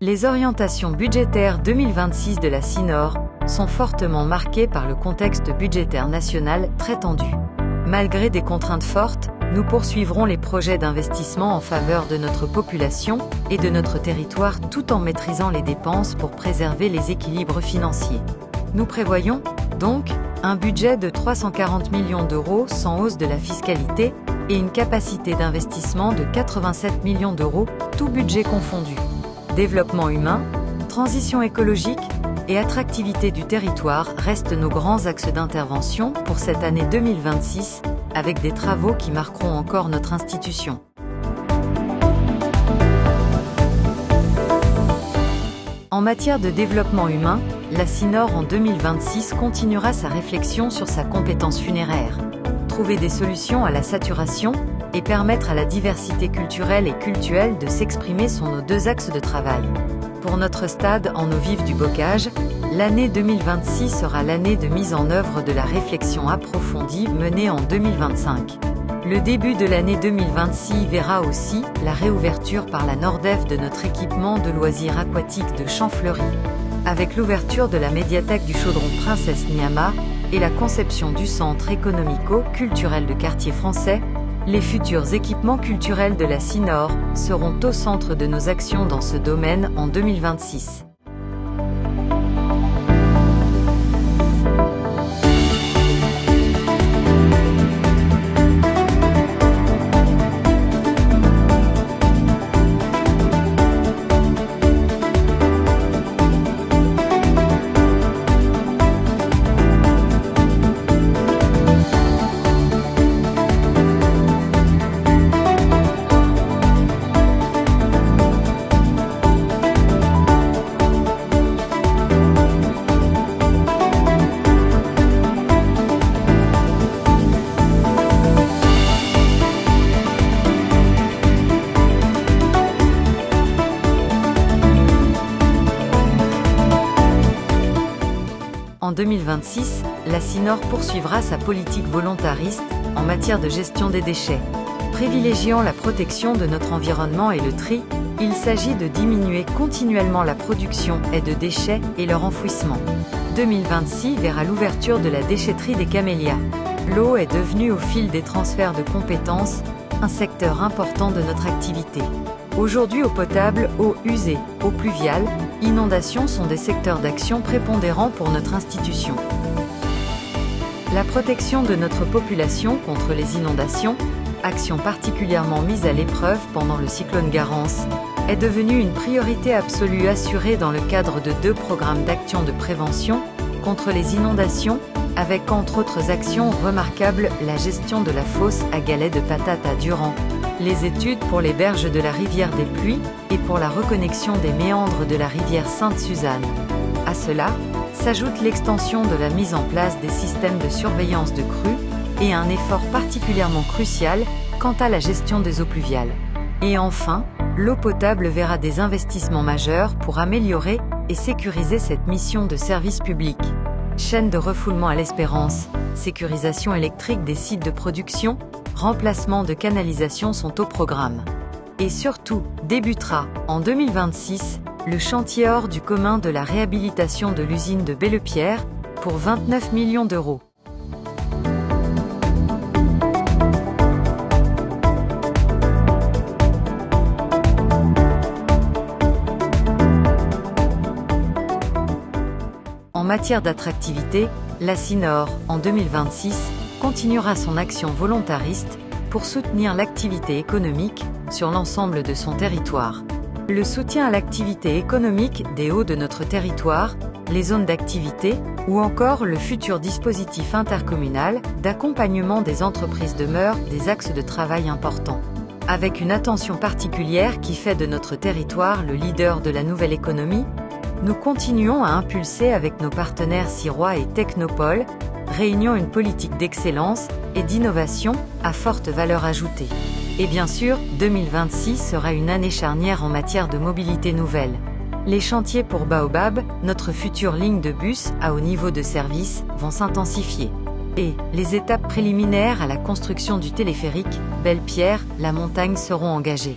Les orientations budgétaires 2026 de la Cinor sont fortement marquées par le contexte budgétaire national très tendu. Malgré des contraintes fortes, nous poursuivrons les projets d'investissement en faveur de notre population et de notre territoire tout en maîtrisant les dépenses pour préserver les équilibres financiers. Nous prévoyons, donc, un budget de 340 millions d'euros sans hausse de la fiscalité et une capacité d'investissement de 87 millions d'euros, tout budget confondu. Développement humain, transition écologique et attractivité du territoire restent nos grands axes d'intervention pour cette année 2026, avec des travaux qui marqueront encore notre institution. En matière de développement humain, la Cinor en 2026 continuera sa réflexion sur sa compétence funéraire. Trouver des solutions à la saturation et permettre à la diversité culturelle et cultuelle de s'exprimer sont nos deux axes de travail. Pour notre stade en eau vive du bocage, l'année 2026 sera l'année de mise en œuvre de la réflexion approfondie menée en 2025. Le début de l'année 2026 verra aussi la réouverture par la Nordef de notre équipement de loisirs aquatiques de Champfleury, avec l'ouverture de la médiathèque du Chaudron Princesse Niama et la conception du centre économico-culturel de quartier français. Les futurs équipements culturels de la Cinor seront au centre de nos actions dans ce domaine en 2026. En 2026, la Cinor poursuivra sa politique volontariste en matière de gestion des déchets. Privilégiant la protection de notre environnement et le tri, il s'agit de diminuer continuellement la production de déchets et leur enfouissement. 2026 verra l'ouverture de la déchetterie des Camélias. L'eau est devenue au fil des transferts de compétences un secteur important de notre activité. Aujourd'hui, eau potable, eau usée, eau pluviale, inondations sont des secteurs d'action prépondérants pour notre institution. La protection de notre population contre les inondations, action particulièrement mise à l'épreuve pendant le cyclone Garance, est devenue une priorité absolue assurée dans le cadre de 2 programmes d'action de prévention contre les inondations, avec entre autres actions remarquables la gestion de la fosse à galets de patates à Durand, les études pour les berges de la rivière des Pluies et pour la reconnexion des méandres de la rivière Sainte-Suzanne. À cela, s'ajoute l'extension de la mise en place des systèmes de surveillance de crues et un effort particulièrement crucial quant à la gestion des eaux pluviales. Et enfin, l'eau potable verra des investissements majeurs pour améliorer et sécuriser cette mission de service public. Chaîne de refoulement à l'Espérance, sécurisation électrique des sites de production, remplacement de canalisation sont au programme. Et surtout, débutera, en 2026, le chantier hors du commun de la réhabilitation de l'usine de Bellepierre, pour 29 millions d'euros. En matière d'attractivité, la Cinor, en 2026, continuera son action volontariste pour soutenir l'activité économique sur l'ensemble de son territoire. Le soutien à l'activité économique des hauts de notre territoire, les zones d'activité, ou encore le futur dispositif intercommunal d'accompagnement des entreprises demeurent des axes de travail importants. Avec une attention particulière qui fait de notre territoire le leader de la nouvelle économie, nous continuons à impulser avec nos partenaires Sirois et Technopole, réunions une politique d'excellence et d'innovation à forte valeur ajoutée. Et bien sûr, 2026 sera une année charnière en matière de mobilité nouvelle. Les chantiers pour Baobab, notre future ligne de bus à haut niveau de service, vont s'intensifier. Et les étapes préliminaires à la construction du téléphérique Belle-Pierre, la montagne seront engagées.